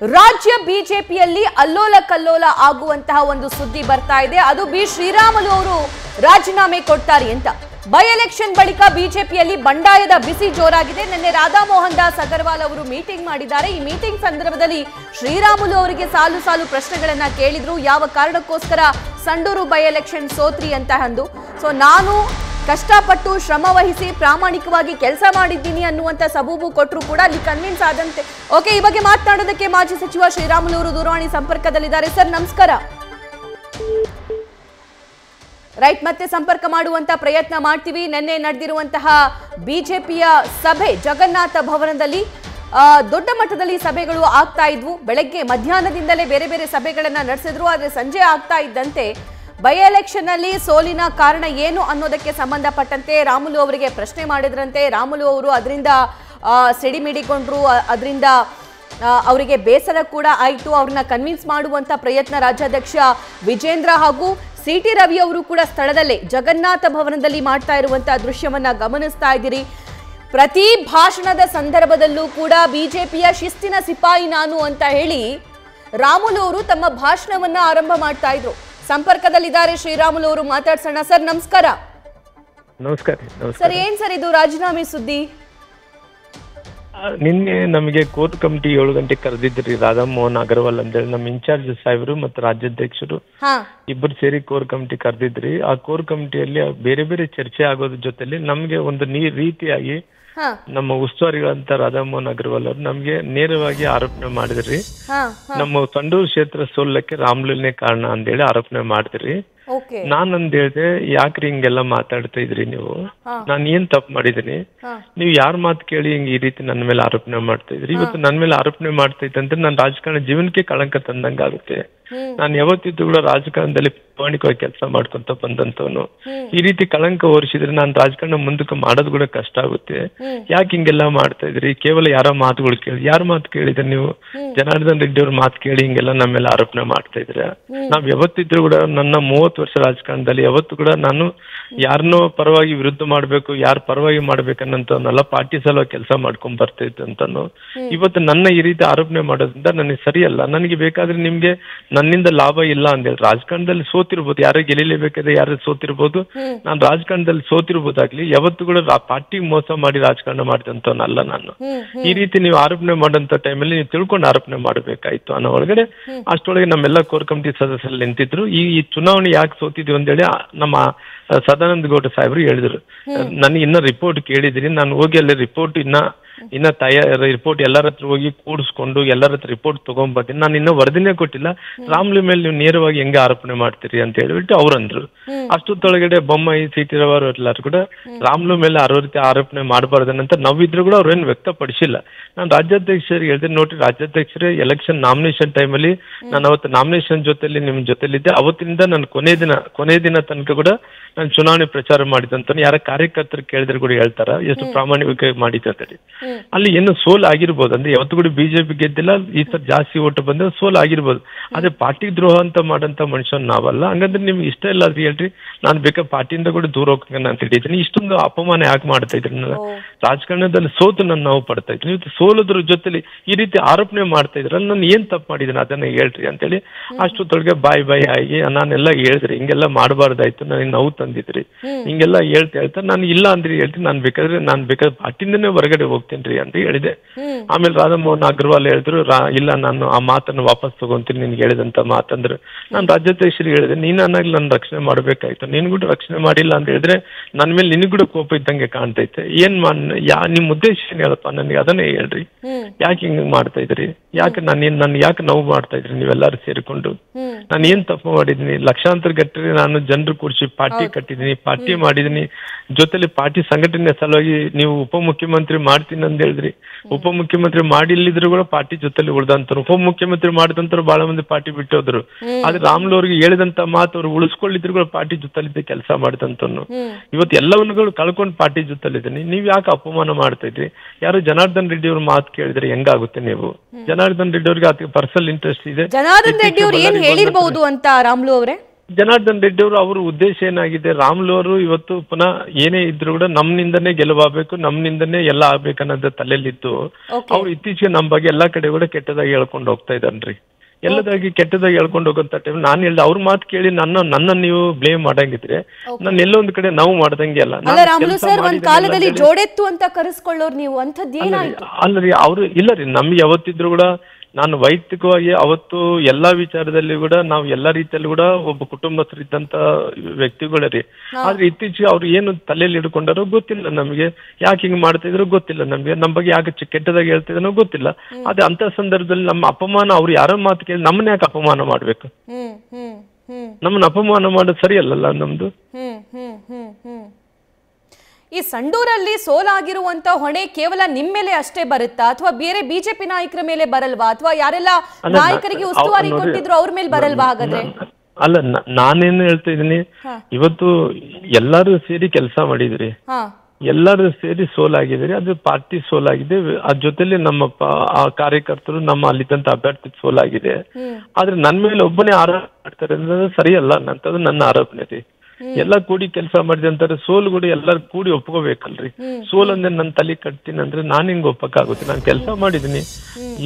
ರಾಜ್ಯ ಬಿಜೆಪಿಯಲ್ಲಿ ಅಲ್ಲೋಲ ಕಲ್ಲೋಲ ಆಗುವಂತಹ ಒಂದು ಸುದ್ದಿ ಬರ್ತಾ ಇದೆ. ಅದು ಬಿ ಶ್ರೀರಾಮುಲು ಅವರು ರಾಜೀನಾಮೆ ಕೊಡ್ತಾರೆ ಅಂತ. ಬೈ ಎಲೆಕ್ಷನ್ ಬಳಿಕ ಬಿಜೆಪಿಯಲ್ಲಿ ಬಂಡಾಯದ ಬಿಸಿ ಜೋರಾಗಿದೆ. ನಿನ್ನೆ ರಾಧಾ ಮೋಹನ್ ದಾಸ್ ಅಗರ್ವಾಲ್ ಅವರು ಮೀಟಿಂಗ್ ಮಾಡಿದ್ದಾರೆ. ಈ ಮೀಟಿಂಗ್ ಸಂದರ್ಭದಲ್ಲಿ ಶ್ರೀರಾಮುಲು ಅವರಿಗೆ ಸಾಲು ಸಾಲು ಪ್ರಶ್ನೆಗಳನ್ನ ಕೇಳಿದ್ರು. ಯಾವ ಕಾರಣಕ್ಕೋಸ್ಕರ ಸಂಡೂರು ಬೈ ಎಲೆಕ್ಷನ್ ಸೋತ್ರಿ ಅಂತ ಅಂದು. ಸೊ ನಾನು ಕಷ್ಟಪಟ್ಟು ಶ್ರಮ ವಹಿಸಿ ಪ್ರಾಮಾಣಿಕವಾಗಿ ಕೆಲಸ ಮಾಡಿದ್ದೀನಿ ಅನ್ನುವಂತ ಸಬೂಬು ಕೊಟ್ಟರು ಕೂಡ ಅಲ್ಲಿ ಕನ್ವಿನ್ಸ್ ಆದಂತೆ. ಓಕೆ, ಈ ಬಗ್ಗೆ ಮಾತನಾಡೋದಕ್ಕೆ ಮಾಜಿ ಸಚಿವ ಶ್ರೀರಾಮುಲು ಅವರು ದೂರವಾಣಿ ಸಂಪರ್ಕದಲ್ಲಿದ್ದಾರೆ. ಸರ್ ನಮಸ್ಕಾರ. ರೈಟ್, ಮತ್ತೆ ಸಂಪರ್ಕ ಮಾಡುವಂತ ಪ್ರಯತ್ನ ಮಾಡ್ತೀವಿ. ನಿನ್ನೆ ನಡೆದಿರುವಂತಹ ಬಿಜೆಪಿಯ ಸಭೆ ಜಗನ್ನಾಥ ಭವನದಲ್ಲಿ ದೊಡ್ಡ ಮಟ್ಟದಲ್ಲಿ ಸಭೆಗಳು ಆಗ್ತಾ ಇದ್ವು. ಬೆಳಗ್ಗೆ ಮಧ್ಯಾಹ್ನದಿಂದಲೇ ಬೇರೆ ಬೇರೆ ಸಭೆಗಳನ್ನ ನಡೆಸಿದ್ರು. ಆದ್ರೆ ಸಂಜೆ ಆಗ್ತಾ ಇದ್ದಂತೆ ಬೈ ಎಲೆಕ್ಷನ್ ಅಲ್ಲಿ ಸೋಲಿನ ಕಾರಣ ಏನು ಅನ್ನೋದಕ್ಕೆ ಸಂಬಂಧಪಟ್ಟಂತೆ ರಾಮುಲು ಅವರಿಗೆ ಪ್ರಶ್ನೆ ಮಾಡಿದ್ರಂತೆ. ರಾಮುಲು ಅವರು ಅದರಿಂದ ಸಿಡಿಮಿಡಿಕೊಂಡ್ರು. ಅದರಿಂದ ಅವರಿಗೆ ಬೇಸರ ಕೂಡ ಆಯಿತು. ಅವ್ರನ್ನ ಕನ್ವಿನ್ಸ್ ಮಾಡುವಂತ ಪ್ರಯತ್ನ ರಾಜ್ಯಾಧ್ಯಕ್ಷ ವಿಜೇಂದ್ರ ಹಾಗೂ ಸಿಟಿ ರವಿ ಅವರು ಕೂಡ ಸ್ಥಳದಲ್ಲೇ ಜಗನ್ನಾಥ ಭವನದಲ್ಲಿ ಮಾಡ್ತಾ ಇರುವಂತಹ ದೃಶ್ಯವನ್ನ ಗಮನಿಸ್ತಾ ಇದ್ದೀರಿ. ಪ್ರತಿ ಭಾಷಣದ ಸಂದರ್ಭದಲ್ಲೂ ಕೂಡ ಬಿಜೆಪಿಯ ಶಿಸ್ತಿನ ಸಿಪಾಯಿ ನಾನು ಅಂತ ಹೇಳಿ ರಾಮುಲು ಅವರು ತಮ್ಮ ಭಾಷಣವನ್ನ ಆರಂಭ ಮಾಡ್ತಾ ಇದ್ರು. ಸಂಪರ್ಕದಲ್ಲಿದ್ದಾರೆ ಶ್ರೀರಾಮುಲು ಅವರು, ಮಾತಾಡ್ಸೋಣ. ಸರ್ ನಮಸ್ಕಾರ. ನಮಸ್ಕಾರ ಸರ್, ಏನ್ ಸರ್ ಇದು ರಾಜೀನಾಮೆ ಸುದ್ದಿ? ನಿನ್ನೆ ನಮಗೆ ಕೋರ್ ಕಮಿಟಿ 7 ಗಂಟೆಗೆ ಕರೆದಿದ್ರಿ. ರಾಧಾ ಮೋಹನ್ ಅಗರ್ವಾಲ್ ಅಂತೇಳಿ ನಮ್ಮ ಇನ್ಚಾರ್ಜ್ ಸಾಹೇಬರು ಮತ್ತು ರಾಜ್ಯಾಧ್ಯಕ್ಷರು ಇಬ್ಬರು ಸೇರಿ ಕೋರ್ ಕಮಿಟಿ ಕರೆದಿದ್ರಿ. ಆ ಕೋರ್ ಕಮಿಟಿಯಲ್ಲಿ ಬೇರೆ ಬೇರೆ ಚರ್ಚೆ ಆಗೋದ್ರ ಜೊತೆಲಿ ನಮ್ಗೆ ಒಂದು ರೀತಿಯಾಗಿ ನಮ್ಮ ಉಸ್ತುವಾರಿಗಳಂತ ರಾಧಾ ಮೋಹನ್ ಅಗರ್ವಾಲ್ ಅವರು ನಮ್ಗೆ ನೇರವಾಗಿ ಆರೋಪಣೆ ಮಾಡಿದ್ರಿ. ನಮ್ಮ ಸಂಡೂರು ಕ್ಷೇತ್ರ ಸೋಲಕ್ಕೆ ರಾಮುಲುನೇ ಕಾರಣ ಅಂತೇಳಿ ಆರೋಪಣೆ ಮಾಡಿದ್ರಿ. ನಾನಂದ್ ಹೇಳ್ದೆ, ಯಾಕ್ರಿ ಹಿಂಗೆಲ್ಲ ಮಾತಾಡ್ತಾ ಇದ್ರಿ ನೀವು? ನಾನ್ ಏನ್ ತಪ್ಪು ಮಾಡಿದೀನಿ? ನೀವು ಯಾರ ಮಾತು ಕೇಳಿ ಹಿಂಗ್ ಈ ರೀತಿ ನನ್ನ ಮೇಲೆ ಆರೋಪಣೆ ಮಾಡ್ತಾ ಇದ್ರಿ? ಇವತ್ತು ನನ್ನ ಮೇಲೆ ಆರೋಪಣೆ ಮಾಡ್ತಾ ಇದ್ದಂದ್ರೆ ನನ್ನ ರಾಜಕಾರಣ ಜೀವನಕ್ಕೆ ಕಳಂಕ ತಂದಂಗ ಆಗುತ್ತೆ. ನಾನು ಯಾವತ್ತಿದ್ದು ಕೂಡ ರಾಜಕಾರಣದಲ್ಲಿ ಪ್ರಾಮಾಣಿಕವಾಗಿ ಕೆಲಸ ಮಾಡ್ಕೊಂತ ಬಂದಂತವನು. ಈ ರೀತಿ ಕಳಂಕ ಹೊರಿಸಿದ್ರೆ ನಾನು ರಾಜಕಾರಣ ಮುಂದಕ್ಕೆ ಮಾಡೋದು ಕೂಡ ಕಷ್ಟ ಆಗುತ್ತೆ. ಯಾಕೆ ಹಿಂಗೆಲ್ಲ ಮಾಡ್ತಾ ಇದ್ರಿ? ಕೇವಲ ಯಾರ ಮಾತುಗಳು ಕೇಳಿ, ಯಾರ ಮಾತು ಕೇಳಿದ್ರೆ ನೀವು? ಜನಾರ್ದನ್ ರೆಡ್ಡಿ ಅವ್ರ ಮಾತು ಕೇಳಿ ಹಿಂಗೆಲ್ಲ ನಮ್ಮ ಮೇಲೆ ಆರೋಪಣೆ ಮಾಡ್ತಾ ಇದ್ರ? ನಾವ್ ಯಾವತ್ತಿದ್ರು ಕೂಡ ನನ್ನ 30 ವರ್ಷ ರಾಜಕಾರಣದಲ್ಲಿ ಯಾವತ್ತು ಕೂಡ ನಾನು ಯಾರನ್ನೋ ಪರವಾಗಿ ವಿರುದ್ಧ ಮಾಡ್ಬೇಕು, ಯಾರ ಪರವಾಗಿ ಮಾಡ್ಬೇಕನ್ನಂತವನ್ನೆಲ್ಲ ಪಾರ್ಟಿ ಸಲುವಾಗಿ ಕೆಲಸ ಮಾಡ್ಕೊಂಡ್ ಬರ್ತಾ ಇದ್ದಂತಾನು. ಇವತ್ತು ನನ್ನ ಈ ರೀತಿ ಆರೋಪಣೆ ಮಾಡೋದ್ರಿಂದ ನನಗೆ ಸರಿಯಲ್ಲ. ನನಗೆ ಬೇಕಾದ್ರೆ ನಿಮ್ಗೆ ನನ್ನಿಂದ ಲಾಭ ಇಲ್ಲ ಅಂತೇಳಿ ರಾಜಕಾರಣದಲ್ಲಿ ಸೋತಿರ್ಬೋದು, ಯಾರೇ ಗೆಲ್ಲಿಲೇಬೇಕಾದ್ರೆ ಯಾರು ಸೋತಿರ್ಬೋದು. ನಾನು ರಾಜಕಾರಣದಲ್ಲಿ ಸೋತಿರ್ಬೋದಾಗ್ಲಿ, ಯಾವತ್ತು ಕೂಡ ಪಾರ್ಟಿ ಮೋಸ ಮಾಡಿ ರಾಜಕಾರಣ ಮಾಡಿದಂತವನಲ್ಲ ನಾನು. ಈ ರೀತಿ ನೀವು ಆರೋಪಣೆ ಮಾಡಂತ ಟೈಮಲ್ಲಿ ನೀವು ತಿಳ್ಕೊಂಡು ಆರೋಪಣೆ ಮಾಡ್ಬೇಕಾಯ್ತು ಅನ್ನೋ ಒಳಗಡೆ ಅಷ್ಟೊಳಗೆ ನಮ್ಮೆಲ್ಲ ಕೋರ್ ಕಮಿಟಿ ಸದಸ್ಯರು ನಿಂತಿದ್ರು. ಈ ಚುನಾವಣೆ ಯಾಕೆ ಸೋತಿದ್ವಿ ಅಂತೇಳಿ ನಮ್ಮ ಸದಾನಂದ ಗೌಡ ಸಾಹೇಬರು ಹೇಳಿದ್ರು. ನನಗೆ ಇನ್ನ ರಿಪೋರ್ಟ್ ಕೇಳಿದ್ರಿ, ನಾನು ಹೋಗಿ ಅಲ್ಲಿ ರಿಪೋರ್ಟ್ ಇನ್ನ ರಿಪೋರ್ಟ್ ಎಲ್ಲರ ಹತ್ರ ಹೋಗಿ ಕೂಡಿಸ್ಕೊಂಡು ಎಲ್ಲರ ಹತ್ರ ರಿಪೋರ್ಟ್ ತಗೊಂಡ್ಬರ್ತೀನಿ. ನಾನು ಇನ್ನೂ ವರದಿನೇ ಕೊಟ್ಟಿಲ್ಲ, ರಾಮುಲು ಮೇಲೆ ನೀವು ನೇರವಾಗಿ ಹೆಂಗೆ ಆರೋಪಣೆ ಮಾಡ್ತೀರಿ ಅಂತ ಹೇಳ್ಬಿಟ್ಟು ಅವ್ರಂದ್ರು. ಅಷ್ಟೊತ್ತೊಳಗಡೆ ಬೊಮ್ಮಾಯಿ, ಸಿಟಿ ರವಿ ಎಲ್ಲರೂ ಕೂಡ ರಾಮುಲು ಮೇಲೆ ರೀತಿ ಆರೋಪಣೆ ಮಾಡಬಾರ್ದನ್ನಂತ ನಾವಿದ್ರು ಕೂಡ ಅವ್ರೇನು ವ್ಯಕ್ತಪಡಿಸಿಲ್ಲ. ನಾನು ರಾಜ್ಯಾಧ್ಯಕ್ಷರಿಗೆ ಹೇಳಿದೆ, ನೋಡ್ರಿ ರಾಜ್ಯಾಧ್ಯಕ್ಷರೇ, ಎಲೆಕ್ಷನ್ ನಾಮಿನೇಷನ್ ಟೈಮಲ್ಲಿ ನಾನು ಅವತ್ತು ನಾಮಿನೇಷನ್ ಜೊತೆಲಿ ನಿಮ್ ಜೊತೆಲಿದ್ದೆ. ಅವತ್ತಿನಿಂದ ನಾನು ಕೊನೆ ದಿನ ತನಕ ಕೂಡ ನಾನು ಚುನಾವಣೆ ಪ್ರಚಾರ ಮಾಡಿದಂತ ಯಾರ ಕಾರ್ಯಕರ್ತರು ಕೇಳಿದ್ರೆ ಕೂಡ ಹೇಳ್ತಾರ ಎಷ್ಟು ಪ್ರಾಮಾಣಿಕವಾಗಿ ಮಾಡಿದ್ದೆ ಅಂತೇಳಿ. ಅಲ್ಲಿ ಏನು ಸೋಲ್ ಆಗಿರ್ಬೋದು, ಅಂದ್ರೆ ಯಾವತ್ತು ಕೂಡ ಬಿಜೆಪಿ ಗೆದ್ದಿಲ್ಲ, ಈ ತರ ಜಾಸ್ತಿ ಓಟು ಬಂದ್ರೆ ಸೋಲ್ ಆಗಿರ್ಬೋದು. ಆದ್ರೆ ಪಾರ್ಟಿ ದ್ರೋಹ ಅಂತ ಮಾಡಂತ ಮನುಷ್ಯನ್ ನಾವಲ್ಲ. ಹಂಗಂದ್ರೆ ನಿಮ್ಗೆ ಇಷ್ಟ ಇಲ್ಲ ಅಂತ ಹೇಳ್ರಿ, ನಾನ್ ಬೇಕಾದ್ರೆ ಪಾರ್ಟಿಯಿಂದ ಕೂಡ ದೂರ ಹೋಗ್ತೀನಿ ಅಂತ ಹೇಳಿದ್ದೀನಿ. ಇಷ್ಟೊಂದು ಅಪಮಾನ ಯಾಕೆ ಮಾಡ್ತಾ ಇದ್ರಿ? ರಾಜಕಾರಣದಲ್ಲಿ ಸೋತು ನಾನು ನಾವು ಪಡ್ತಾ ಇದ್ದೀನಿ, ಇವತ್ತು ಸೋಲೋದ್ರ ಜೊತೆಲಿ ಈ ರೀತಿ ಆರೋಪಣೆ ಮಾಡ್ತಾ ಇದ್ರಲ್ಲ, ನಾನು ಏನ್ ತಪ್ಪು ಮಾಡಿದ್ದೀನಿ ಅದನ್ನ ಹೇಳ್ರಿ ಅಂತೇಳಿ ಅಷ್ಟೊತ್ತೊಳಗೆ ಬಾಯ್ ಆಗಿ ನಾನೆಲ್ಲ ಹೇಳಿದ್ರಿ, ಹಿಂಗೆಲ್ಲ ಮಾಡಬಾರ್ದಾಯ್ತು, ನನಗೆ ನೋವು ತಂದಿದ್ರಿ, ಹಿಂಗೆಲ್ಲ ಹೇಳ್ತಾ ನಾನು ಇಲ್ಲ ಅಂದ್ರೆ ಹೇಳ್ತೀನಿ, ನಾನ್ ಬೇಕಾದ್ರೆ ಪಾರ್ಟಿಯಿಂದನೇ ಹೊರಗಡೆ ಹೋಗ್ತೇನ್ರಿ ಅಂತ ಹೇಳಿದೆ. ಆಮೇಲೆ ರಾಧಾ ಮೋಹನ್ ಅಗರ್ವಾಲ್ ಹೇಳಿದ್ರು, ಇಲ್ಲ ನಾನು ಆ ಮಾತನ್ನು ವಾಪಸ್ ತಗೊಂತೀನಿ, ನಿನ್ಗೆ ಹೇಳಿದಂತ ಮಾತಂದ್ರೆ. ನಾನು ರಾಜ್ಯಾಧ್ಯಕ್ಷರಿಗೆ ಹೇಳಿದೆ, ನೀನ್ ಅನ್ನಾಗ್ಲಿ ನನ್ನ ರಕ್ಷಣೆ ಮಾಡ್ಬೇಕಾಯ್ತು, ನೀನ್ ಕೂಡ ರಕ್ಷಣೆ ಮಾಡಿಲ್ಲ ಅಂತ ಹೇಳಿದ್ರೆ ನನ್ನ ಮೇಲೆ ನಿನಗೂ ಕೂಡ ಕೋಪ ಇದ್ದಂಗೆ ಕಾಣ್ತೈತೆ. ನಿಮ್ ಉದ್ದೇಶ ಏನ್ ಹೇಳಪ್ಪ ನನಗೆ ಅದನ್ನೇ ಹೇಳ್ರಿ. ಯಾಕೆ ಹಿಂಗ್ ಮಾಡ್ತಾ ಇದ್ರಿ? ಯಾಕೆ ನನ್ ಯಾಕೆ ನೋವು ಮಾಡ್ತಾ ಇದ್ರಿ ನೀವೆಲ್ಲಾರು ಸೇರಿಕೊಂಡು? ನಾನು ಏನ್ ತಪ್ಪು ಮಾಡಿದೀನಿ? ಲಕ್ಷಾಂತರ ಗಟ್ಟರೆ ನಾನು ಜನರು ಕೂಡಿಸಿ ಪಾರ್ಟಿ ಕಟ್ಟಿದೀನಿ, ಪಾರ್ಟಿ ಮಾಡಿದೀನಿ, ಜೊತೆಲಿ ಪಾರ್ಟಿ ಸಂಘಟನೆ ಸಲುವಾಗಿ ನೀವು ಉಪಮುಖ್ಯಮಂತ್ರಿ ಮಾಡ್ತೀನಿ ಅಂತ ಹೇಳಿದ್ರಿ. ಉಪಮುಖ್ಯಮಂತ್ರಿ ಮಾಡಿಲ್ಲಿದ್ರು ಕೂಡ ಪಾರ್ಟಿ ಜೊತೆಲಿ ಉಳ್ದಂತರು, ಉಪಮುಖ್ಯಮಂತ್ರಿ ಮಾಡಿದಂತರು ಬಹಳ ಮಂದಿ ಪಾರ್ಟಿ ಬಿಟ್ಟೋದ್ರು. ಆದ್ರೆ ರಾಮುಲು ಅವ್ರಿಗೆ ಹೇಳಿದಂತ ಮಾತು ಅವ್ರು ಉಳಿಸ್ಕೊಳ್ಳಿದ್ರು ಕೂಡ ಪಾರ್ಟಿ ಜೊತೆಲಿದ್ದೆ ಕೆಲಸ ಮಾಡಿದಂತನು. ಇವತ್ತು ಎಲ್ಲವನ್ನುಗಳು ಕಳ್ಕೊಂಡು ಪಾರ್ಟಿ ಜೊತೆಲಿದ್ದೀನಿ. ನೀವ್ ಯಾಕೆ ಅಪಮಾನ ಮಾಡ್ತಾ ಇದ್ರಿ? ಯಾರು ಜನಾರ್ದನ್ ರೆಡ್ಡಿ ಅವ್ರ ಮಾತು ಕೇಳಿದ್ರೆ ಹೆಂಗಾಗುತ್ತೆ? ನೀವು ಜನಾರ್ದನ್ ರೆಡ್ಡಿ ಅವ್ರಿಗೆ ಅದಕ್ಕೆ ಪರ್ಸನಲ್ ಇಂಟ್ರೆಸ್ಟ್ ಇದೆ. ಜನಾರ್ದನ್ ರೆಡ್ಡಿ ಅವ್ರು ಏನ್ ಹೇಳಿರ್ಬಹುದು ಅಂತ ರಾಮುಲು ಅವರೇ ಜನಾರ್ದನ್ ರೆಡ್ಡಿ ಅವರು ಅವ್ರ ಉದ್ದೇಶ ಏನಾಗಿದೆ, ರಾಮುಲು ಅವರು ಇವತ್ತು ಪುನಃ ಏನೇ ಇದ್ರು ಕೂಡ ನಮ್ನಿಂದನೇ ಗೆಲುವಾಗಬೇಕು, ನಮ್ನಿಂದನೇ ಎಲ್ಲ ಆಗ್ಬೇಕನ್ನೋದು ತಲೆಯಲ್ಲಿತ್ತು. ಅವ್ರು ಇತ್ತೀಚೆಗೆ ನಮ್ಮ ಬಗ್ಗೆ ಎಲ್ಲಾ ಕಡೆ ಕೂಡ ಕೆಟ್ಟದಾಗಿ ಹೇಳ್ಕೊಂಡು ಹೋಗ್ತಾ ಇದ್ದಾನ್ರಿ. ಎಲ್ಲದಾಗಿ ಕೆಟ್ಟದಾಗಿ ಹೇಳ್ಕೊಂಡು ಹೋಗೋಂತ ಟೈಮ್ ನಾನು ಹೇಳ್ದೆ, ಅವ್ರ ಮಾತು ಕೇಳಿ ನನ್ನ ನೀವು ಬ್ಲೇಮ್ ಮಾಡಂಗಿದ್ರೆ ನಾನು ಎಲ್ಲೊಂದ್ ಕಡೆ ನಾವು ಮಾಡ್ದಂಗೆ ಅಲ್ಲ. ಕಾಲದಲ್ಲಿ ಜೋಡೆತ್ತು ಅಂತ ಕರೆಸ್ಕೊಳ್ಳೋರು ನೀವು ಅಂತದ್ದೇನಾಯ್ತು? ಅಲ್ಲರಿ ಅವ್ರು ಇಲ್ಲರಿ, ನಮ್ಗೆ ಯಾವತ್ತಿದ್ರು ಕೂಡ ನಾನು ವೈಯಕ್ತಿಕವಾಗಿ ಅವತ್ತು ಎಲ್ಲಾ ವಿಚಾರದಲ್ಲಿ ಕೂಡ ನಾವು ಎಲ್ಲಾ ರೀತಿಯಲ್ಲಿ ಕೂಡ ಒಬ್ಬ ಕುಟುಂಬಸ್ಥರಿದ್ದಂತ ವ್ಯಕ್ತಿಗಳೇ ರೀ. ಆದ್ರೆ ಇತ್ತೀಚೆಗೆ ಅವ್ರು ಏನು ತಲೆಯಲ್ಲಿ ಹಿಡ್ಕೊಂಡಾರೋ ಗೊತ್ತಿಲ್ಲ ನಮ್ಗೆ, ಯಾಕೆ ಹಿಂಗ್ ಮಾಡ್ತಾ ಇದ್ರು ಗೊತ್ತಿಲ್ಲ ನಮ್ಗೆ, ನಮ್ ಬಗ್ಗೆ ಯಾಕೆ ಕೆಟ್ಟದಾಗಿ ಹೇಳ್ತಿದ್ರು ಗೊತ್ತಿಲ್ಲ. ಅದೇ ಅಂತ ಸಂದರ್ಭದಲ್ಲಿ ನಮ್ಮ ಅಪಮಾನ, ಅವ್ರು ಯಾರೋ ಮಾತು ಕೇಳಿ ನಮ್ಮನ್ನ ಯಾಕೆ ಅಪಮಾನ ಮಾಡ್ಬೇಕು? ನಮ್ಮನ್ನ ಅಪಮಾನ ಮಾಡೋದು ಸರಿ ಅಲ್ಲಲ್ಲ ನಮ್ದು. ಈ ಸಂಡೂರಲ್ಲಿ ಸೋಲಾಗಿರುವಂತ ಹೊಣೆ ಕೇವಲ ನಿಮ್ಮ ಮೇಲೆ ಅಷ್ಟೇ ಬರುತ್ತಾ, ಅಥವಾ ಬೇರೆ ಬಿಜೆಪಿ ನಾಯಕರ ಮೇಲೆ ಬರಲ್ವಾ, ಅಥವಾ ಯಾರೆಲ್ಲ ನಾಯಕರಿಗೆ ಉಸ್ತುವಾರಿ ಕೊಟ್ಟಿದ್ರು ಅವ್ರ ಮೇಲೆ ಬರಲ್ವಾ? ಹಾಗಾದ್ರೆ ಅಲ್ಲ, ನಾನೇನು ಹೇಳ್ತಾ ಇದೀನಿ, ಇವತ್ತು ಎಲ್ಲಾರು ಸೇರಿ ಕೆಲಸ ಮಾಡಿದ್ರಿ, ಎಲ್ಲರೂ ಸೇರಿ ಸೋಲಾಗಿದ್ರಿ. ಅದು ಪಾರ್ಟಿ ಸೋಲಾಗಿದೆ, ಅದ್ರ ಜೊತೆಲಿ ನಮ್ಮ ಕಾರ್ಯಕರ್ತರು, ನಮ್ಮ ಅಲ್ಲಿದ್ದಂತ ಅಭ್ಯರ್ಥಿ ಸೋಲಾಗಿದೆ. ಆದ್ರೆ ನನ್ ಮೇಲೆ ಒಬ್ಬನೇ ಆರೋಪ ಮಾಡ್ತಾರೆ ಅಂದ್ರೆ ಸರಿಯಲ್ಲ ಅಂತದ್ದು ನನ್ನ ಆರೋಪನೆ ರೀ. ಎಲ್ಲ ಕೂಡಿ ಕೆಲಸ ಮಾಡಿದೆ ಅಂತಾರೆ, ಸೋಲು ಕೂಡ ಎಲ್ಲರೂ ಕೂಡಿ ಒಪ್ಕೋಬೇಕಲ್ರಿ. ಸೋಲ್ ಅಂದ್ರೆ ನನ್ ತಲೆ ಕಟ್ತೀನಿ ಅಂದ್ರೆ ನಾನ್ ಹಿಂಗ್ ಒಪ್ಪಕ್ಕಾಗುತ್ತೆ? ನಾನು ಕೆಲಸ ಮಾಡಿದೀನಿ,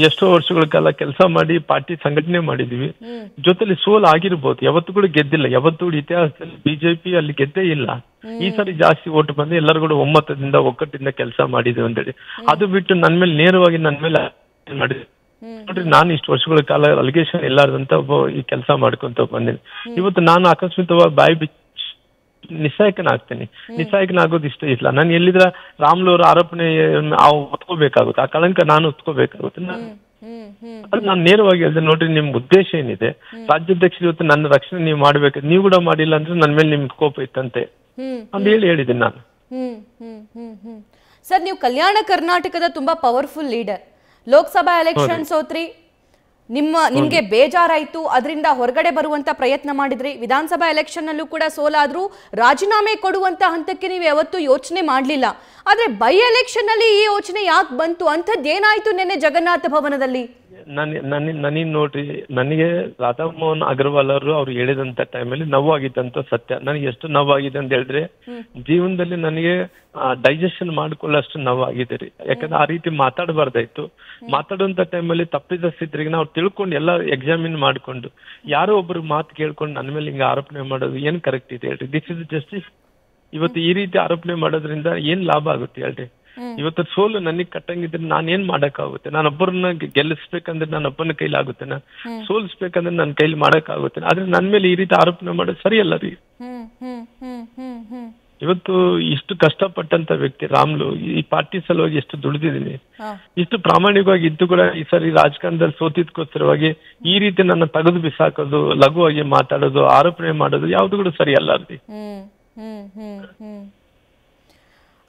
ಎಷ್ಟೋ ವರ್ಷಗಳ ಕಾಲ ಕೆಲಸ ಮಾಡಿ ಪಾರ್ಟಿ ಸಂಘಟನೆ ಮಾಡಿದೀವಿ. ಜೊತೆಲಿ ಸೋಲ್ ಆಗಿರ್ಬೋದು, ಯಾವತ್ತು ಕೂಡ ಗೆದ್ದಿಲ್ಲ. ಯಾವತ್ತು ಕೂಡ ಇತಿಹಾಸದಲ್ಲಿ ಬಿಜೆಪಿ ಅಲ್ಲಿ ಗೆದ್ದೇ ಇಲ್ಲ. ಈ ಸರಿ ಜಾಸ್ತಿ ಓಟ್ ಬಂದು ಎಲ್ಲರೂ ಕೂಡ ಒಮ್ಮತದಿಂದ ಒಕ್ಕಟ್ಟಿಂದ ಕೆಲಸ ಮಾಡಿದ್ವಿ ಅಂತೇಳಿ. ಅದು ಬಿಟ್ಟು ನನ್ ಮೇಲೆ ನೇರವಾಗಿ ನನ್ ಮೇಲೆ ಮಾಡಿದ್ವಿ ನೋಡ್ರಿ. ನಾನು ಇಷ್ಟು ವರ್ಷಗಳ ಕಾಲ ಅಲಿಗೇಷನ್ ಇಲ್ಲಾರ್ದಂತ ಒಬ್ಬ ಈ ಕೆಲಸ ಮಾಡ್ಕೊಂತ ಬಂದಿನಿ. ಇವತ್ತು ನಾನು ಅಕಸ್ಮಿತವಾಗಿ ಬಾಯಿ ಬಿಚ್ಚಿ ನಿಸ್ಸಾಯಕನಾಗ್ತೇನೆ. ನಿಸ್ಸಾಯಕನಾಗೋದು ಇಷ್ಟ ಇಲ್ಲ. ನಾನು ಎಲ್ಲಿದ್ರ ರಾಮುಲು ಅವರ ಆರೋಪಣೆ ಒತ್ಕೋಬೇಕಾಗುತ್ತೆ, ಆ ಕಳಂಕ ನಾನು ಒತ್ಕೋಬೇಕಾಗುತ್ತೆ. ಅದು ನಾನು ನೇರವಾಗಿ ಹೇಳಿದೆ, ನೋಡ್ರಿ ನಿಮ್ ಉದ್ದೇಶ ಏನಿದೆ, ರಾಜ್ಯಾಧ್ಯಕ್ಷರು ಇವತ್ತು ನನ್ನ ರಕ್ಷಣೆ ನೀವು ಮಾಡ್ಬೇಕು, ನೀವು ಕೂಡ ಮಾಡಿಲ್ಲ ಅಂದ್ರೆ ನನ್ನ ಮೇಲೆ ನಿಮ್ಗೆ ಕೋಪ ಇತ್ತಂತೆ ಅಂತ ಹೇಳಿದ್ದೀನಿ ನಾನು. ಸರ್, ನೀವು ಕಲ್ಯಾಣ ಕರ್ನಾಟಕದ ತುಂಬಾ ಪವರ್ಫುಲ್ ಲೀಡರ್. ಲೋಕಸಭಾ ಎಲೆಕ್ಷನ್ ಸೋತ್ರಿ, ನಿಮ್ಗೆ ಬೇಜಾರಾಯ್ತು, ಅದರಿಂದ ಹೊರಗಡೆ ಬರುವಂತ ಪ್ರಯತ್ನ ಮಾಡಿದ್ರಿ. ವಿಧಾನಸಭಾ ಎಲೆಕ್ಷನ್ ಅಲ್ಲೂ ಕೂಡ ಸೋಲಾದ್ರೂ ರಾಜೀನಾಮೆ ಕೊಡುವಂತ ಹಂತಕ್ಕೆ ನೀವು ಯಾವತ್ತೂ ಯೋಚನೆ ಮಾಡ್ಲಿಲ್ಲ. ಆದ್ರೆ ಬೈ ಎಲೆಕ್ಷನ್ ಅಲ್ಲಿ ಈ ಯೋಚನೆ ಯಾಕೆ ಬಂತು? ಅಂಥದ್ದೇನಾಯ್ತು ನಿನ್ನೆ ಜಗನ್ನಾಥ ಭವನದಲ್ಲಿ? ನನಗೆ ನೋಡ್ರಿ, ನನಗೆ ರಾಧಾ ಮೋಹನ್ ಅಗರ್ವಾಲ್ ಅವರು ಅವ್ರು ಹೇಳಿದಂತ ಟೈಮಲ್ಲಿ ನೋವಾಗಿದ್ದಂತ ಸತ್ಯ. ನನಗೆ ಎಷ್ಟು ನೋವಾಗಿದೆ ಅಂತ ಹೇಳಿದ್ರೆ, ಜೀವನದಲ್ಲಿ ನನಗೆ ಡೈಜೆಷನ್ ಮಾಡ್ಕೊಳ್ಳೋಷ್ಟು ನೋವಾಗಿದೆ ರೀ. ಯಾಕಂದ್ರೆ ಆ ರೀತಿ ಮಾತಾಡಬಾರ್ದಾಯ್ತು. ಮಾತಾಡುವಂತ ಟೈಮಲ್ಲಿ ತಪ್ಪಿದಸ್ತಿದ್ರಿಗೆ ನಾವು ತಿಳ್ಕೊಂಡು ಎಲ್ಲ ಎಕ್ಸಾಮಿನ್ ಮಾಡ್ಕೊಂಡು ಯಾರೋ ಒಬ್ರು ಮಾತು ಕೇಳ್ಕೊಂಡು ನನ್ನ ಮೇಲೆ ಹಿಂಗ ಆರೋಪಣೆ ಮಾಡೋದು ಏನ್ ಕರೆಕ್ಟ್ ಇದೆ ಹೇಳ್ರಿ? This is justice. ಇವತ್ತು ಈ ರೀತಿ ಆರೋಪಣೆ ಮಾಡೋದ್ರಿಂದ ಏನ್ ಲಾಭ ಆಗುತ್ತೆ ಹೇಳ್ರಿ? ಇವತ್ತು ಸೋಲು ನನಗ್ ಕಟ್ಟಂಗಿದ್ರೆ ನಾನು ಏನ್ ಮಾಡಕ್ಕಾಗುತ್ತೆ? ನಾನೊಬ್ಬರನ್ನ ಗೆಲ್ಲಿಸ್ಬೇಕಂದ್ರೆ ನನ್ನೊಬ್ಬನ ಕೈಲಾಗುತ್ತೇನ? ಸೋಲಿಸ್ಬೇಕಂದ್ರೆ ನನ್ನ ಕೈಲಿ ಮಾಡಕ್ಕಾಗುತ್ತೆ? ಆದ್ರೆ ನನ್ ಮೇಲೆ ಈ ರೀತಿ ಆರೋಪಣೆ ಮಾಡೋದು ಸರಿಯಲ್ಲ ರೀ. ಇವತ್ತು ಇಷ್ಟು ಕಷ್ಟಪಟ್ಟಂತ ವ್ಯಕ್ತಿ ರಾಮುಲು, ಈ ಪಾರ್ಟಿ ಸಲುವಾಗಿ ಎಷ್ಟು ದುಡಿದಿದ್ದೀನಿ, ಇಷ್ಟು ಪ್ರಾಮಾಣಿಕವಾಗಿ ಇದ್ದು ಕೂಡ ಈ ಸರಿ ರಾಜಕಾರಣದಲ್ಲಿ ಸೋತಿದ್ಕೋಸ್ಕರವಾಗಿ ಈ ರೀತಿ ನನ್ನ ತೆಗೆದು ಬಿಸಾಕೋದು, ಲಘುವಾಗಿ ಮಾತಾಡೋದು, ಆರೋಪಣೆ ಮಾಡೋದು ಯಾವ್ದು ಕೂಡ ಸರಿಯಲ್ಲ ರೀ.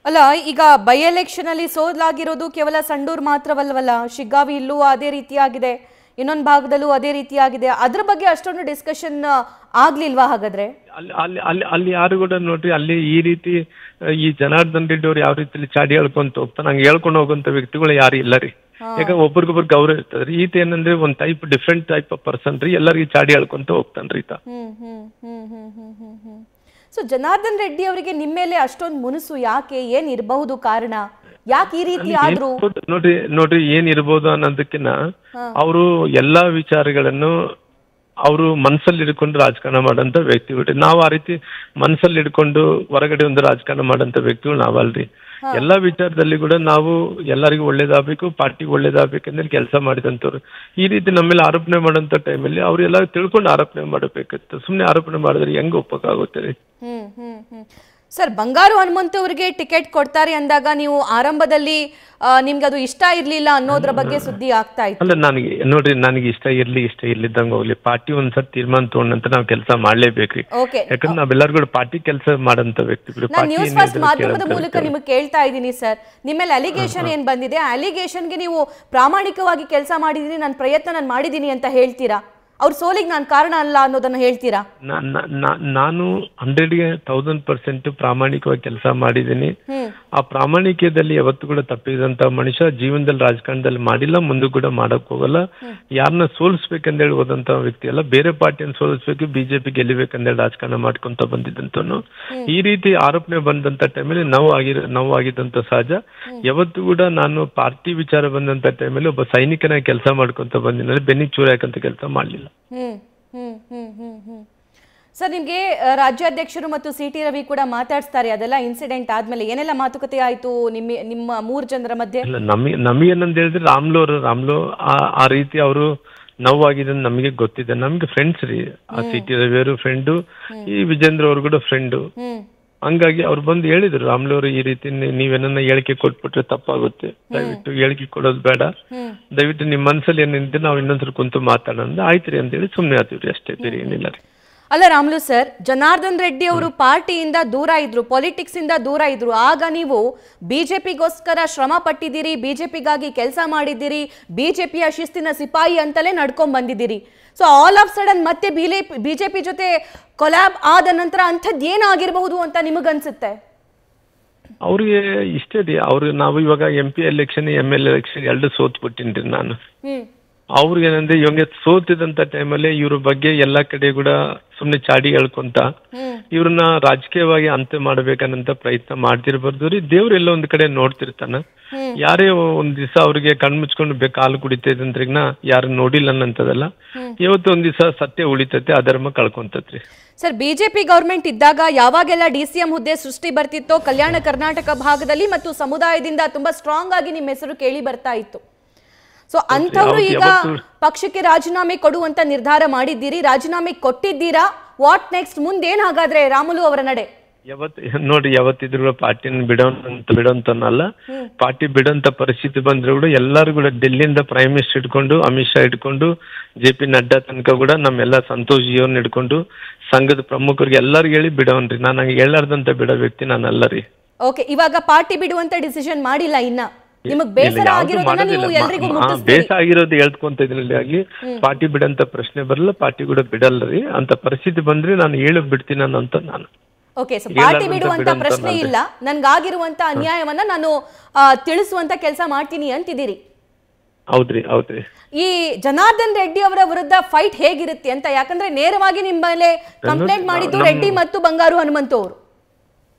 ಅಲ್ಲ, ಈಗ ಬೈ ಎಲೆಕ್ಷನ್ ಅಲ್ಲಿ ಸೋಲಾಗಿರೋದು ಕೇವಲ ಸಂಡೂರ್ ಮಾತ್ರವಲ್ವಲ್ಲ, ಶಿಗ್ಗಾವಿ ಇಲ್ಲೂ ಅದೇ ರೀತಿಯಾಗಿದೆ, ಇನ್ನೊಂದು ಭಾಗದಲ್ಲೂ ಅದೇ ರೀತಿಯಾಗಿದೆ. ಅದ್ರ ಬಗ್ಗೆ ಅಷ್ಟೊಂದು ಡಿಸ್ಕಷನ್ ಆಗ್ಲಿಲ್ವಾ ಹಾಗಾದ್ರೆ? ಅಲ್ಲಿ ಯಾರು ಕೂಡ ನೋಡ್ರಿ, ಅಲ್ಲಿ ಈ ರೀತಿ ಈ ಜನಾರ್ದನ್ ರೆಡ್ಡಿ ಅವ್ರು ಯಾವ ರೀತಿ ಚಾಡಿ ಹೇಳ್ಕೊಂತ ಹೋಗ್ತಾನೆ, ಹಂಗೆ ಹೇಳ್ಕೊಂಡು ಹೋಗುವಂತ ವ್ಯಕ್ತಿಗಳು ಯಾರು ಇಲ್ಲ ರೀ. ಯಾಕಂದ್ರೆ ಒಬ್ರಿಗೊಬ್ರು ಗೌರವ ಇರ್ತದ್ರಿ. ಈತ ಏನಂದ್ರೆ ಒಂದ್ type different type of person ರೀ, ಎಲ್ಲರಿಗೂ ಚಾಡಿ ಹೇಳ್ಕೊಂತ ಹೋಗ್ತಾನ್ರಿ ಈತ. ಸೊ ಜನಾರ್ದನ್ ರೆಡ್ಡಿ ಅವರಿಗೆ ನಿಮ್ಮ ಮೇಲೆ ಅಷ್ಟೊಂದು ಮುನಿಸು ಯಾಕೆ? ಏನ್ ಇರಬಹುದು ಕಾರಣ? ಯಾಕೆ ಈ ರೀತಿ ಆದ್ರು? ನೋಡ್ರಿ ಏನ್ ಇರ್ಬೋದು ಅನ್ನೋದಕ್ಕಿನ್ನ ಅವರು ಎಲ್ಲಾ ವಿಚಾರಗಳನ್ನು ಅವರು ಮನಸ್ಸಲ್ಲಿ ಹಿಡ್ಕೊಂಡು ರಾಜಕಾರಣ ಮಾಡಂತ ವ್ಯಕ್ತಿಗಳು. ನಾವು ಆ ರೀತಿ ಮನಸ್ಸಲ್ಲಿ ಹಿಡ್ಕೊಂಡು ಹೊರಗಡೆ ಒಂದು ರಾಜಕಾರಣ ಮಾಡಂತ ವ್ಯಕ್ತಿಗಳು ನಾವಲ್ರಿ. ಎಲ್ಲಾ ವಿಚಾರದಲ್ಲಿ ಕೂಡ ನಾವು ಎಲ್ಲರಿಗೂ ಒಳ್ಳೇದಾಗಬೇಕು, ಪಾರ್ಟಿಗೆ ಒಳ್ಳೇದಾಗಬೇಕಂದ್ರೆ ಕೆಲಸ ಮಾಡಿದಂತವ್ರು. ಈ ರೀತಿ ನಮ್ಮೇಲೆ ಆರೋಪಣೆ ಮಾಡೋಂಥ ಟೈಮಲ್ಲಿ ಅವ್ರು ಎಲ್ಲ ತಿಳ್ಕೊಂಡು ಆರೋಪಣೆ ಮಾಡಬೇಕಿತ್ತು. ಸುಮ್ನೆ ಆರೋಪಣೆ ಮಾಡಿದ್ರೆ ಹೆಂಗ್ ಒಪ್ಪಕ್ಕಾಗುತ್ತೆ ರೀ? ಸರ್, ಬಂಗಾರು ಹನುಮಂತ ಅವರಿಗೆ ಟಿಕೆಟ್ ಕೊಡ್ತಾರೆ ಅಂದಾಗ ನೀವು ಆರಂಭದಲ್ಲಿ ನಿಮ್ಗೆ ಅದು ಇಷ್ಟ ಇರ್ಲಿಲ್ಲ ಅನ್ನೋದ್ರ ಬಗ್ಗೆ ಸುದ್ದಿ ಆಗ್ತಾ ಇತ್ತು. ಅಲ್ಲ, ನನಗೆ ಇಷ್ಟ ಇರ್ಲಿದ್ದಂಗ ಹೋಗ್ಲಿ, ಪಾರ್ಟಿ ಒಂದ್ಸರಿ ತೀರ್ಮಾನ ತಗೊಂಡಂತ ನಾವು ಕೆಲಸ ಮಾಡ್ಲೇಬೇಕ್ರಿ. ಯಾಕಂದ್ರೆ ನಾವೆಲ್ಲರಿಗೂ ಪಾರ್ಟಿ ಕೆಲಸ ಮಾಡಂತ ವ್ಯಕ್ತಿಗಳು. ನ್ಯೂಸ್ ಫಸ್ಟ್ ಮಾಧ್ಯಮದ ಮೂಲಕ ನಿಮಗೆ ಕೇಳ್ತಾ ಇದ್ದೀನಿ ಸರ್, ನಿಮ್ಮೇಲೆ ಅಲಿಗೇಷನ್ ಏನ್ ಬಂದಿದೆ, ಅಲಿಗೇಷನ್ಗೆ ನೀವು ಪ್ರಾಮಾಣಿಕವಾಗಿ ಕೆಲಸ ಮಾಡಿದೀನಿ, ನನ್ನ ಪ್ರಯತ್ನ ನಾನು ಮಾಡಿದೀನಿ ಅಂತ ಹೇಳ್ತೀರಾ? ಅವ್ರ ಸೋಲಿಗೆ ನಾನು ಕಾರಣ ಅಲ್ಲ ಅನ್ನೋದನ್ನ ಹೇಳ್ತೀರಾ? ನಾನು 100% ಪ್ರಾಮಾಣಿಕವಾಗಿ ಕೆಲಸ ಮಾಡಿದ್ದೀನಿ. ಆ ಪ್ರಾಮಾಣಿಕದಲ್ಲಿ ಯಾವತ್ತು ಕೂಡ ತಪ್ಪಿದಂತ ಮನುಷ್ಯ ಜೀವನದಲ್ಲಿ ರಾಜಕಾರಣದಲ್ಲಿ ಮಾಡಿಲ್ಲ, ಮುಂದೆ ಕೂಡ ಮಾಡಕ್ ಹೋಗಲ್ಲ. ಯಾರನ್ನ ಸೋಲಿಸ್ಬೇಕಂದೇಳಿ ಹೋದಂತ ವ್ಯಕ್ತಿ ಅಲ್ಲ, ಬೇರೆ ಪಾರ್ಟಿಯನ್ನು ಸೋಲಿಸ್ಬೇಕು, ಬಿಜೆಪಿ ಗೆಲ್ಲಿಬೇಕಂದೇಳಿ ರಾಜಕಾರಣ ಮಾಡ್ಕೊಂತ ಬಂದಿದ್ದಂತನು. ಈ ರೀತಿ ಆರೋಪಣೆ ಬಂದಂತ ಟೈಮಲ್ಲಿ ನೋವಾಗಿದ್ದಂತ ಸಹಜ. ಯಾವತ್ತು ಕೂಡ ನಾನು ಪಾರ್ಟಿ ವಿಚಾರ ಬಂದಂತ ಟೈಮಲ್ಲಿ ಒಬ್ಬ ಸೈನಿಕನಾಗಿ ಕೆಲಸ ಮಾಡ್ಕೊಂತ ಬಂದಿನಲ್ಲಿ ಬೆನ್ನಿಗೆ ಚೂರು ಹಾಕಂತ ಕೆಲಸ ಮಾಡ್ಲಿಲ್ಲ. ಸರ್, ನಿಮ್ಗೆ ರಾಜ್ಯಾಧ್ಯಕ್ಷರು ಮತ್ತು ಸಿ.ಟಿ. ರವಿ ಕೂಡ ಮಾತಾಡ್ಸ್ತಾರೆ, ಅದೆಲ್ಲ ಇನ್ಸಿಡೆಂಟ್ ಆದ್ಮೇಲೆ ಏನೆಲ್ಲ ಮಾತುಕತೆ ಆಯ್ತು ನಿಮ್ಮ 3 ಜನರ ಮಧ್ಯೆ? ನಮಗೇನಂತ ಹೇಳಿದ್ರೆ ರಾಮ್ಲು ಆ ರೀತಿ ಅವರು ನೋವಾಗಿದೆ ನಮಗೆ ಗೊತ್ತಿದೆ. ನಮ್ಗೆ ಫ್ರೆಂಡ್ಸ್ ರೀ, ಆ ಸಿ.ಟಿ. ರವಿ ಅವರು ಫ್ರೆಂಡು, ಈ ವಿಜೇಂದ್ರ ಅವರು ಕೂಡ ಫ್ರೆಂಡು. ಹಂಗಾಗಿ ಅವ್ರು ಬಂದು ಹೇಳಿದ್ರು, ರಾಮ್ಲು ಅವರು ಈ ರೀತಿ ನೀವೇನ ಹೇಳಿಕೆ ಕೊಟ್ಬಿಟ್ರೆ ತಪ್ಪಾಗುತ್ತೆ, ದಯವಿಟ್ಟು ಹೇಳಿಕೆ ಕೊಡೋದು ಬೇಡ, ದಯವಿಟ್ಟು ನಿಮ್ ಮನ್ಸಲ್ಲಿ ಏನಿದೆ ನಾವು ಇನ್ನೊಂದ್ಸಲ ಕುಂತು ಮಾತಾಡೋಣ. ಆಯ್ತ್ರಿ ಅಂತ ಹೇಳಿ ಸುಮ್ನೆ ಆತೀವ್ರಿ, ಅಷ್ಟೇ, ಬೇರೆ ಏನಿಲ್ಲ ರೀ. ಅಲ್ಲ ರಾಮ್ಲು ಸರ್, ಜನಾರ್ದನ್ ರೆಡ್ಡಿ ಅವರು ಪಾರ್ಟಿಯಿಂದ ದೂರ ಇದ್ರು, ಪಾಲಿಟಿಕ್ಸ್ ಇಂದ ದೂರ ಇದ್ರು. ಆಗ ನೀವು ಬಿಜೆಪಿಗೋಸ್ಕರ ಶ್ರಮ ಪಟ್ಟಿದ್ದೀರಿ, ಬಿಜೆಪಿಗಾಗಿ ಕೆಲಸ ಮಾಡಿದ್ದೀರಿ, ಬಿಜೆಪಿಯ ಶಿಸ್ತಿನ ಸಿಪಾಯಿ ಅಂತಲೇ ನಡ್ಕೊಂಡ್ ಬಂದಿದ್ದೀರಿ. ಸೊ ಆಲ್ ಆಫ್ ಸಡನ್ ಮತ್ತೆ ಬಿಜೆಪಿ ಜೊತೆ ಕೊಲಾಬ್ ಆದ ನಂತರ ಅಂಥದ್ದು ಏನಾಗಿರಬಹುದು ಅಂತ ನಿಮಗನ್ಸುತ್ತೆ? ಅವ್ರಿಗೆ ಇಷ್ಟೇ ರೀ, ನಾವು ಇವಾಗ MP ಎಲೆಕ್ಷನ್ ML ಎಲೆಕ್ಷನ್ 2 ಸೋತ್ಬಿಟ್ಟಿನ್ರಿ ನಾನು. ಅವ್ರಿಗೆ ಏನಂದ್ರೆ ಇವಂಗೆ ಸೋತಿದಂತ ಟೈಮಲ್ಲಿ ಇವ್ರ ಬಗ್ಗೆ ಎಲ್ಲಾ ಕಡೆ ಕೂಡ ಸುಮ್ನೆ ಚಾಡಿ ಹೇಳ್ಕೊಂತ ಇವ್ರನ್ನ ರಾಜಕೀಯವಾಗಿ ಅಂತ್ಯ ಮಾಡ್ಬೇಕನ್ನಂತ ಪ್ರಯತ್ನ ಮಾಡ್ತಿರ್ಬಾರ್ದು ರೀ. ದೇವ್ರ ಎಲ್ಲ ಒಂದ್ ಕಡೆ ನೋಡ್ತಿರ್ತಾನ. ಯಾರೇ ಒಂದ್ ದಿವಸ ಅವ್ರಿಗೆ ಕಣ್ಮುಚ್ಕೊಂಡು ಕಾಲು ಕುಡಿತೈತಂದ್ರಿಗ್ನ ಯಾರು ನೋಡಿಲ್ಲ ಅನ್ನಂತದಲ್ಲ, ಇವತ್ತು ಒಂದ್ ದಿವಸ ಸತ್ಯ ಉಳಿತೈತೆ, ಅಧರ್ಮ ಕಳ್ಕೊಂತತ್ರಿ. ಸರ್, ಬಿಜೆಪಿ ಗವರ್ಮೆಂಟ್ ಇದ್ದಾಗ ಯಾವಾಗೆಲ್ಲ DCM ಹುದ್ದೆ ಸೃಷ್ಟಿ ಬರ್ತಿತ್ತೋ ಕಲ್ಯಾಣ ಕರ್ನಾಟಕ ಭಾಗದಲ್ಲಿ ಮತ್ತು ಸಮುದಾಯದಿಂದ ತುಂಬಾ ಸ್ಟ್ರಾಂಗ್ ಆಗಿ ನಿಮ್ಮ ಹೆಸರು ಕೇಳಿ ಬರ್ತಾ ಇತ್ತು. ಸೊ ಅಂಥವ್ರು ಈಗ ಪಕ್ಷಕ್ಕೆ ರಾಜೀನಾಮೆ ಕೊಡುವಂತ ನಿರ್ಧಾರ ಮಾಡಿದ್ದೀರಿ, ರಾಜೀನಾಮೆ ಕೊಟ್ಟಿದ್ದೀರಾ. What next? ಮುಂದೇನ್ ಹಾಗಾದ್ರೆ ರಾಮುಲು ಅವರ ನಡೆ? ನೋಡಿ, ಯಾವತ್ತಿದ್ರು ಪಾರ್ಟಿನ ಬಿಡೋಂತನಲ್ಲ, ಪಾರ್ಟಿ ಬಿಡೋಂತ ಪರಿಸ್ಥಿತಿ ಬಂದ್ರೆ ಕೂಡ ಎಲ್ಲಾರು ಕೂಡ ಡೆಲ್ಲಿಯಿಂದ ಪ್ರೈಮ್ ಮಿನಿಸ್ಟರ್ ಇಟ್ಕೊಂಡು, ಅಮಿತ್ ಶಾ ಇಟ್ಕೊಂಡು, JP ನಡ್ಡಾ ತನಕ ಕೂಡ ನಮ್ಮೆಲ್ಲ ಸಂತೋಷ್ ಜಿಯವ್ರನ್ನ ಇಟ್ಕೊಂಡು ಸಂಘದ ಪ್ರಮುಖರಿಗೆ ಎಲ್ಲರಿಗೂ ಹೇಳಿ ಬಿಡೋನ್ರಿ. ನಾನು ಹಂಗೆ ಹೇಳಾರ್ದಂತ ಬಿಡೋ ವ್ಯಕ್ತಿ ನಾನಲ್ಲ ರೀ. ಓಕೆ, ಇವಾಗ ಪಾರ್ಟಿ ಬಿಡುವಂತ ಡಿಸಿಷನ್ ಮಾಡಿಲ್ಲ ಇನ್ನ? ಬೇಸರ ಆಗಿರೋದು ಹೇಳ್ಕೊಂತ ಇದ್ರಲ್ಲಿ ಪಾರ್ಟಿ ಬಿಡಂತ ಪ್ರಶ್ನೆ ಬರಲ್ಲ, ಪಾರ್ಟಿ ಕೂಡ ಬಿಡಲ್ರಿ. ಅಂತ ಪರಿಸ್ಥಿತಿ ಬಂದ್ರೆ ನಾನು ಬಿಡ್ತೀನಿ ಅಂತ ನಾನು. ಓಕೆ, ಸೊ ಪಾರ್ಟಿ ಬಿಡುವಂತ ಪ್ರಶ್ನೆ ಇಲ್ಲ, ನನ್ಗಾಗಿರುವಂತ ಅನ್ಯಾಯವನ್ನ ನಾನು ತಿಳಿಸುವಂತ ಕೆಲಸ ಮಾಡ್ತೀನಿ ಅಂತಿದ್ದೀರಿ? ಹೌದ್ರಿ. ಈ ಜನಾರ್ದನ್ ರೆಡ್ಡಿ ಅವರ ವಿರುದ್ಧ ಫೈಟ್ ಹೇಗಿರುತ್ತೆ ಅಂತ, ಯಾಕಂದ್ರೆ ನೇರವಾಗಿ ನಿಮ್ಮ ಮೇಲೆ ಕಂಪ್ಲೇಂಟ್ ಮಾಡಿದ್ದು ರೆಡ್ಡಿ ಮತ್ತು ಬಂಗಾರು ಹನುಮಂತು ಅವರು.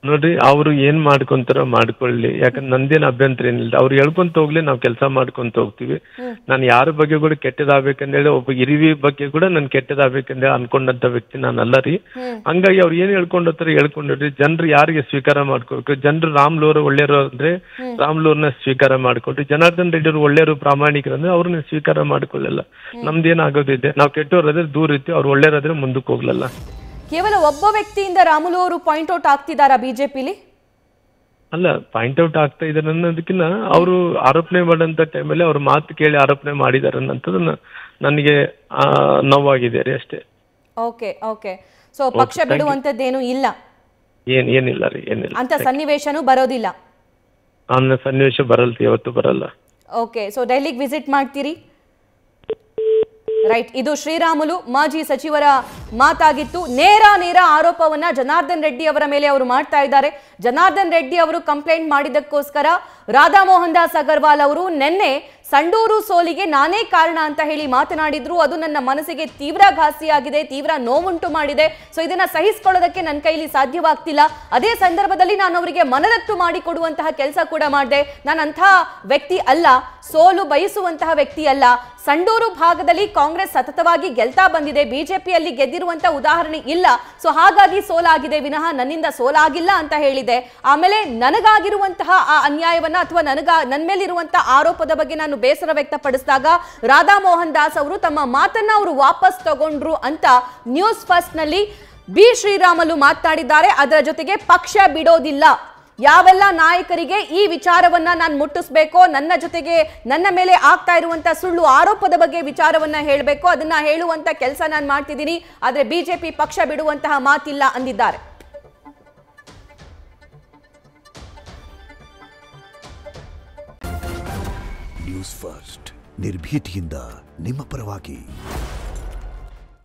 ನೋಡ್ರಿ, ಅವ್ರು ಏನ್ ಮಾಡ್ಕೊಂತಾರೋ ಮಾಡ್ಕೊಳ್ಳಿ, ಯಾಕಂದ್ರೆ ನಂದೇನ್ ಅಭ್ಯಂತರ ಏನಿಲ್ಲ. ಅವ್ರು ಹೇಳ್ಕೊಂತ ಹೋಗ್ಲಿ, ನಾವ್ ಕೆಲಸ ಮಾಡ್ಕೊಂತ ಹೋಗ್ತಿವಿ. ನಾನು ಯಾರ ಬಗ್ಗೆ ಕೂಡ ಕೆಟ್ಟದಾಗ್ಬೇಕಂದೇಳಿ, ಒಬ್ಬ ಹಿರಿವಿ ಬಗ್ಗೆ ಕೂಡ ನನ್ ಕೆಟ್ಟದಾಗ್ಬೇಕಂದೇಳಿ ಅನ್ಕೊಂಡಂತ ವ್ಯಕ್ತಿ ನಾನಲ್ಲ ರೀ. ಹಂಗಾಗಿ ಅವ್ರು ಏನ್ ಹೇಳ್ಕೊಂಡ್ರಿ, ಜನರು ಯಾರಿಗೆ ಸ್ವೀಕಾರ ಮಾಡ್ಕೋಬೇಕು. ಜನರು ರಾಮ್ಲು ಅವರು ಒಳ್ಳೆಯವರು ಅಂದ್ರೆ ರಾಮ್ಲು ಅವ್ರನ್ನ ಸ್ವೀಕಾರ ಮಾಡ್ಕೊಂಡ್ರಿ, ಜನಾರ್ದನ್ ರೆಡ್ಡಿ ಅವರು ಒಳ್ಳೆಯವರು ಪ್ರಾಮಾಣಿಕರು ಅಂದ್ರೆ ಅವ್ರನ್ನ ಸ್ವೀಕಾರ ಮಾಡ್ಕೊಳ್ಳಲ್ಲ. ನಮ್ದೇನ್ ಆಗೋದಿದೆ, ನಾವ್ ಕೆಟ್ಟವ್ರಾದ್ರೆ ದೂರ ಇರ್ತೀವಿ, ಅವ್ರು ಒಳ್ಳೆಯರಾದ್ರೆ ಮುಂದಕ್ಕೆ ಹೋಗ್ಲಲ್ಲ. ಕೇವಲ ಒಬ್ಬ ವ್ಯಕ್ತಿಯಿಂದ ರಾಮುಲು ಅವರು ಪಾಯಿಂಟ್ ಔಟ್ ಆಗ್ತಿದಾರಾ ಬಿಜೆಪಿಲಿ? ಅಲ್ಲ, ಪಾಯಿಂಟ್ ಔಟ್ ಆಗ್ತಾ ಇದಾರೆ ಅನ್ನೋದಕ್ಕಿಂತ ಅವರು ಆರೋಪಣೆ ಮಾಡಂತ ಟೈಮಲ್ಲಿ ಅವ್ರ ಮಾತು ಕೇಳಿ ಆರೋಪಣೆ ಮಾಡಿದಾರೆ ಅನ್ನೋದು ನನಗೆ ನೋವಾಗಿದೆ ರೀ, ಅಷ್ಟೇ. ಓಕೆ. ಸೊ ಪಕ್ಷ ಬಿಡುವಂತದ್ದೇನು ಇಲ್ಲ? ಏನಿಲ್ಲ ರೀ, ಏನಿಲ್ಲ ಅಂತ ಸನ್ನಿವೇಶನೂ ಬರೋದಿಲ್ಲ? ಆ ಸನ್ನಿವೇಶ ಬರಲ್ಲ, ಯಾವತ್ತು ಬರಲ್ಲ. ಓಕೆ, ಸೊ ಡೆಲ್ಲಿಗೆ ವಿಸಿಟ್ ಮಾಡ್ತೀರಿ? ರೈಟ್, ಇದು ಶ್ರೀರಾಮುಲು ಮಾಜಿ ಸಚಿವರ ಮಾತಾಗಿತ್ತು. ನೇರ ಆರೋಪವನ್ನ ಜನಾರ್ದನ್ ರೆಡ್ಡಿ ಅವರ ಮೇಲೆ ಅವರು ಮಾಡ್ತಾ ಇದ್ದಾರೆ. ಜನಾರ್ದನ್ ರೆಡ್ಡಿ ಅವರು ಕಂಪ್ಲೇಂಟ್ ಮಾಡಿದ್ದಕ್ಕೋಸ್ಕರ ರಾಧಾ ಮೋಹನ್ ದಾಸ್ ಅಗರ್ವಾಲ್ ಅವರು ನಿನ್ನೆ ಸಂಡೂರು ಸೋಲಿಗೆ ನಾನೇ ಕಾರಣ ಅಂತ ಹೇಳಿ ಮಾತನಾಡಿದ್ರು. ಅದು ನನ್ನ ಮನಸ್ಸಿಗೆ ತೀವ್ರ ಘಾಸಿಯಾಗಿದೆ, ತೀವ್ರ ನೋವುಂಟು ಮಾಡಿದೆ. ಸೊ ಇದನ್ನ ಸಹಿಸಿಕೊಳ್ಳೋದಕ್ಕೆ ನನ್ನ ಕೈಲಿ ಸಾಧ್ಯವಾಗ್ತಿಲ್ಲ. ಅದೇ ಸಂದರ್ಭದಲ್ಲಿ ನಾನು ಅವರಿಗೆ ಮನದಟ್ಟು ಮಾಡಿಕೊಡುವಂತಹ ಕೆಲಸ ಕೂಡ ಮಾಡಿದೆ. ನಾನು ಅಂಥ ವ್ಯಕ್ತಿ ಅಲ್ಲ, ಸೋಲು ಬಯಸುವಂತಹ ವ್ಯಕ್ತಿ ಅಲ್ಲ. ಸಂಡೂರು ಭಾಗದಲ್ಲಿ ಕಾಂಗ್ರೆಸ್ ಸತತವಾಗಿ ಗೆಲ್ತಾ ಬಂದಿದೆ, ಬಿಜೆಪಿಯಲ್ಲಿ ಗೆದ್ದಿರುವಂತ ಉದಾಹರಣೆ ಇಲ್ಲ. ಸೊ ಹಾಗಾಗಿ ಸೋಲಾಗಿದೆ ವಿನಃ ನನ್ನಿಂದ ಸೋಲಾಗಿಲ್ಲ ಅಂತ ಹೇಳಿದೆ. ಆಮೇಲೆ ನನಗಾಗಿರುವಂತಹ ಆ ಅನ್ಯಾಯವನ್ನ ಅಥವಾ ನನ್ನ ಮೇಲಿರುವಂತಹ ಆರೋಪದ ಬಗ್ಗೆ ನಾನು ಬೇಸರ ವ್ಯಕ್ತಪಡಿಸಿದಾಗ ರಾಧಾ ಮೋಹನ್ ದಾಸ್ ಅವರು ತಮ್ಮ ಮಾತನ್ನ ಅವರು ವಾಪಸ್ ತಗೊಂಡ್ರು ಅಂತ ನ್ಯೂಸ್ ಫಸ್ಟ್ ನಲ್ಲಿ ಬಿ ಶ್ರೀರಾಮುಲು ಮಾತನಾಡಿದ್ದಾರೆ. ಅದರ ಜೊತೆಗೆ ಪಕ್ಷ ಬಿಡೋದಿಲ್ಲ, ಯಾವೆಲ್ಲ ನಾಯಕರಿಗೆ ಈ ವಿಚಾರವನ್ನ ನಾನು ಮುಟ್ಟಿಸ್ಬೇಕೋ, ನನ್ನ ಜೊತೆಗೆ ನನ್ನ ಮೇಲೆ ಆಗ್ತಾ ಇರುವಂತ ಸುಳ್ಳು ಆರೋಪದ ಬಗ್ಗೆ ವಿಚಾರವನ್ನ ಹೇಳಬೇಕು, ಅದನ್ನ ಹೇಳುವಂತ ಕೆಲಸ ನಾನು ಮಾಡ್ತಿದ್ದೀನಿ. ಆದ್ರೆ ಬಿಜೆಪಿ ಪಕ್ಷ ಬಿಡುವಂತಹ ಮಾತಿಲ್ಲ ಅಂದಿದ್ದಾರೆ. ನ್ಯೂಸ್ ಫಸ್ಟ್ ನಿರ್ಭೀತಿಯಿಂದ ನಿಮ್ಮ ಪರವಾಗಿ.